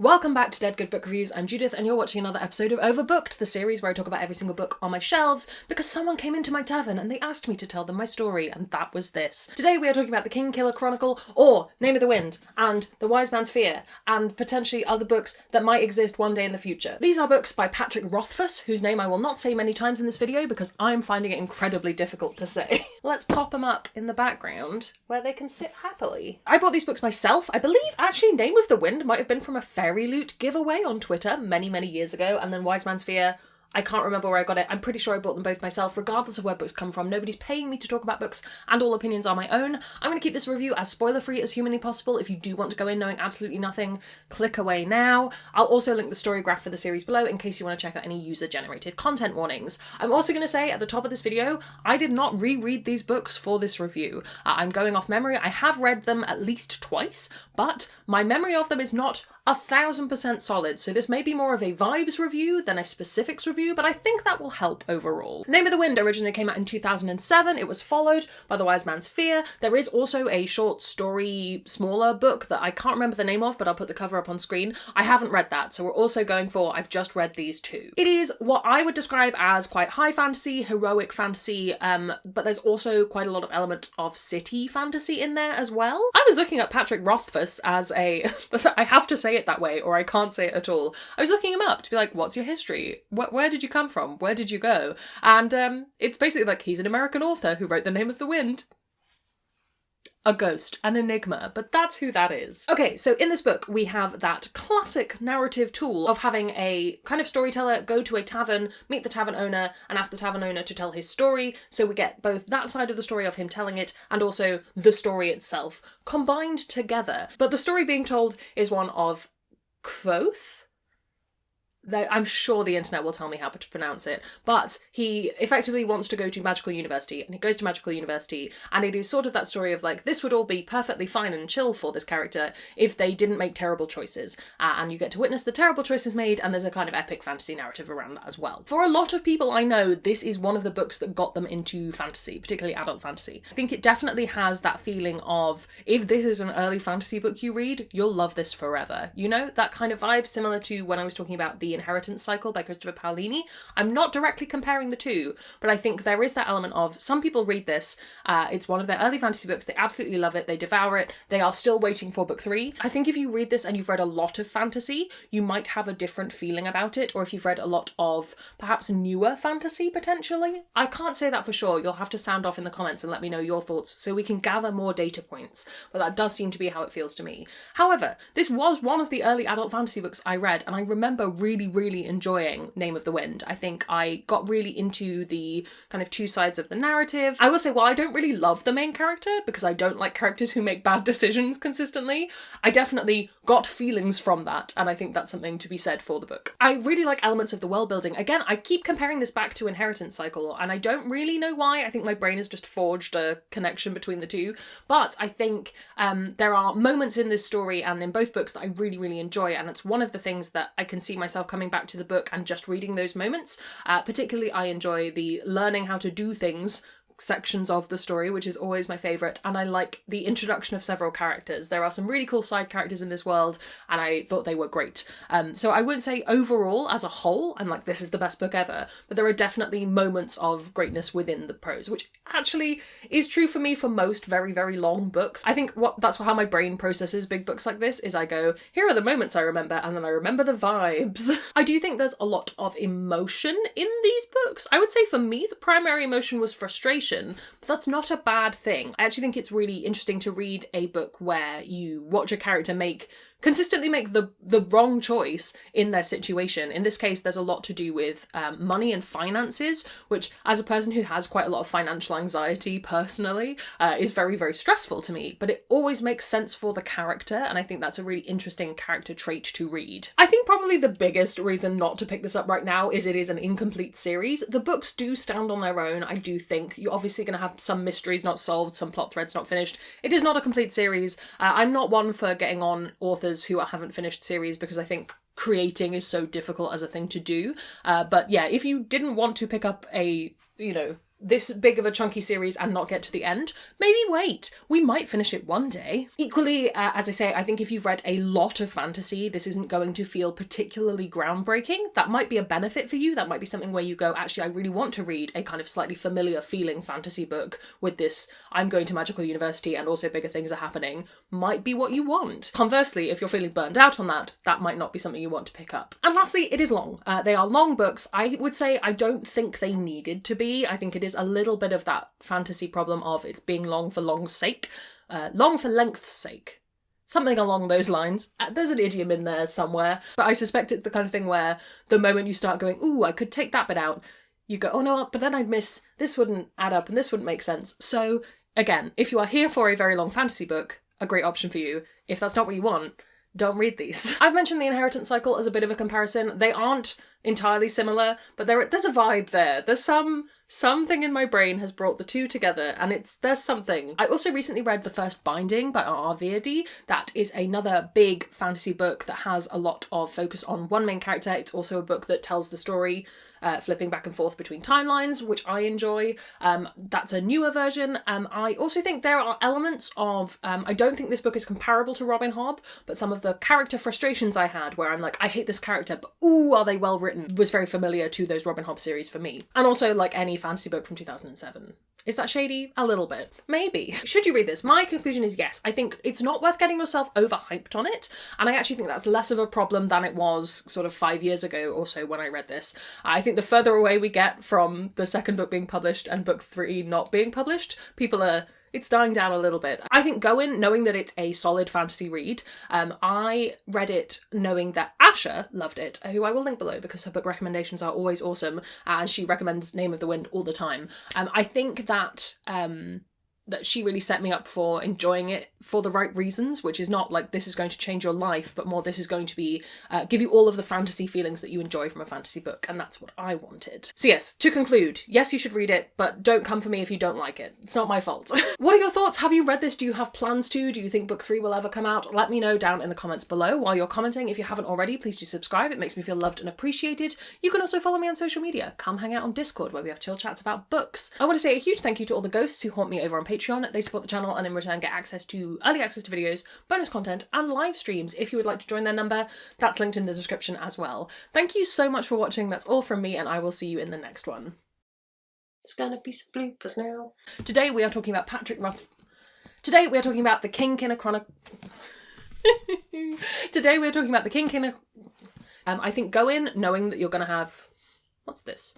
Welcome back to Dead Good Book Reviews. I'm Judith and you're watching another episode of Overbooked, the series where I talk about every single book on my shelves because someone came into my tavern and they asked me to tell them my story, and that was this. Today we are talking about The Kingkiller Chronicle, or Name of the Wind, and The Wise Man's Fear, and potentially other books that might exist one day in the future. These are books by Patrick Rothfuss, whose name I will not say many times in this video because I'm finding it incredibly difficult to say. Let's pop them up in the background where they can sit happily. I bought these books myself. I believe actually Name of the Wind might have been from a Fairy Loot giveaway on Twitter many years ago, and then Wise Man's Fear, I can't remember where I got it. I'm pretty sure I bought them both myself, regardless of where books come from. Nobody's paying me to talk about books, and all opinions are my own. I'm going to keep this review as spoiler-free as humanly possible. If you do want to go in knowing absolutely nothing, click away now. I'll also link the story graph for the series below in case you want to check out any user-generated content warnings. I'm also going to say at the top of this video, I did not reread these books for this review. I'm going off memory. I have read them at least twice, but my memory of them is not 1000% solid, so this may be more of a vibes review than a specifics review, but I think that will help overall. Name of the Wind originally came out in 2007. It was followed by The Wise Man's Fear. There is also a short story, smaller book that I can't remember the name of, but I'll put the cover up on screen. I haven't read that, so we're also going for I've just read these two. It is what I would describe as quite high fantasy, heroic fantasy, but there's also quite a lot of element of city fantasy in there as well. I was looking at Patrick Rothfuss as a, I have to say it that way or I can't say it at all. I was looking him up to be like, what's your history? Where did you come from? Where did you go? And it's basically like he's an American author who wrote The Name of the Wind. A ghost, an enigma, but that's who that is. Okay, so in this book we have that classic narrative tool of having a kind of storyteller go to a tavern, meet the tavern owner, and ask the tavern owner to tell his story, so we get both that side of the story of him telling it and also the story itself combined together. But the story being told is one of Quoth? I'm sure the internet will tell me how to pronounce it, but he effectively wants to go to magical university, and he goes to magical university, and it is sort of that story of like, this would all be perfectly fine and chill for this character if they didn't make terrible choices, and you get to witness the terrible choices made, and there's a kind of epic fantasy narrative around that as well. For a lot of people I know, this is one of the books that got them into fantasy, particularly adult fantasy. I think it definitely has that feeling of, if this is an early fantasy book you read, you'll love this forever. You know, that kind of vibe, similar to when I was talking about The Inheritance Cycle by Christopher Paolini. I'm not directly comparing the two, but I think there is that element of some people read this, it's one of their early fantasy books, they absolutely love it, they devour it, they are still waiting for book 3. I think if you read this and you've read a lot of fantasy, you might have a different feeling about it, or if you've read a lot of perhaps newer fantasy potentially. I can't say that for sure, you'll have to sound off in the comments and let me know your thoughts so we can gather more data points, but that does seem to be how it feels to me. However, this was one of the early adult fantasy books I read, and I remember really enjoying Name of the Wind. I think I got really into the kind of two sides of the narrative. I will say, while I don't really love the main character, because I don't like characters who make bad decisions consistently, I definitely got feelings from that, and I think that's something to be said for the book. I really like elements of the world building. Again, I keep comparing this back to Inheritance Cycle, and I don't really know why. I think my brain has just forged a connection between the two, but I think there are moments in this story and in both books that I really enjoy, and it's one of the things that I can see myself coming back to the book and just reading those moments. Particularly I enjoy the learning how to do things sections of the story, which is always my favourite, and I like the introduction of several characters. There are some really cool side characters in this world, and I thought they were great. So I wouldn't say overall, as a whole, I'm like, this is the best book ever, but there are definitely moments of greatness within the prose, which actually is true for me for most very long books. I think that's how my brain processes big books like this, is I go, here are the moments I remember, and then I remember the vibes. I do think there's a lot of emotion in these books. I would say for me, the primary emotion was frustration, but that's not a bad thing. I actually think it's really interesting to read a book where you watch a character consistently make the wrong choice in their situation. In this case, there's a lot to do with money and finances, which as a person who has quite a lot of financial anxiety personally, is very stressful to me, but it always makes sense for the character, and I think that's a really interesting character trait to read. I think probably the biggest reason not to pick this up right now is it is an incomplete series. The books do stand on their own. I do think you're obviously going to have some mysteries not solved, some plot threads not finished. It is not a complete series. I'm not one for getting on authors who haven't finished series because I think creating is so difficult as a thing to do. But yeah, if you didn't want to pick up a, this big of a chunky series and not get to the end, maybe wait. We might finish it one day. Equally, as I say, I think if you've read a lot of fantasy, this isn't going to feel particularly groundbreaking. That might be a benefit for you. That might be something where you go, actually, I really want to read a kind of slightly familiar feeling fantasy book with this, I'm going to magical university and also bigger things are happening, might be what you want. Conversely, if you're feeling burned out on that, that might not be something you want to pick up. And lastly, it is long. They are long books. I would say I don't think they needed to be. I think it is a little bit of that fantasy problem of it's being long for long's sake, long for length's sake. Something along those lines. There's an idiom in there somewhere, but I suspect it's the kind of thing where the moment you start going, ooh, I could take that bit out, you go, oh no, but then I'd miss, this wouldn't add up and this wouldn't make sense. So again, if you are here for a very long fantasy book, a great option for you. If that's not what you want, don't read these. I've mentioned the inheritance cycle as a bit of a comparison. They aren't entirely similar, but there's a vibe there. There's something in my brain has brought the two together, and there's something. I also recently read The First Binding by R.R. Virdi. That is another big fantasy book that has a lot of focus on one main character. It's also a book that tells the story flipping back and forth between timelines, which I enjoy. That's a newer version. I also think there are elements of, I don't think this book is comparable to Robin Hobb, but some of the character frustrations I had where I'm like, I hate this character, but ooh, are they well written, was very familiar to those Robin Hobb series for me. And also like any fantasy book from 2007. Is that shady? A little bit. Maybe. Should you read this? My conclusion is yes. I think it's not worth getting yourself overhyped on it, and I actually think that's less of a problem than it was sort of 5 years ago or so when I read this. I think the further away we get from the second book being published and book 3 not being published, it's dying down a little bit. I think go in knowing that it's a solid fantasy read. I read it knowing that Asha loved it, who I will link below because her book recommendations are always awesome, and she recommends Name of the Wind all the time. I think that she really set me up for enjoying it for the right reasons, which is not like this is going to change your life, but more this is going to be give you all of the fantasy feelings that you enjoy from a fantasy book, and that's what I wanted. So yes, to conclude, yes, you should read it, but don't come for me if you don't like it. It's not my fault. What are your thoughts? Have you read this? Do you have plans to? Do you think book 3 will ever come out? Let me know down in the comments below. While you're commenting, if you haven't already, please do subscribe. It makes me feel loved and appreciated. You can also follow me on social media. Come hang out on Discord where we have chill chats about books. I want to say a huge thank you to all the ghosts who haunt me over on Patreon. They support the channel and in return get early access to videos, bonus content, and live streams. If you would like to join their number, that's linked in the description as well. Thank you so much for watching. That's all from me, and I will see you in the next one. There's gonna be some bloopers now. Today we are talking about Today we are talking about the kink in a chronic. Today we are talking about the kink in a. I think go in knowing that you're gonna have. What's this?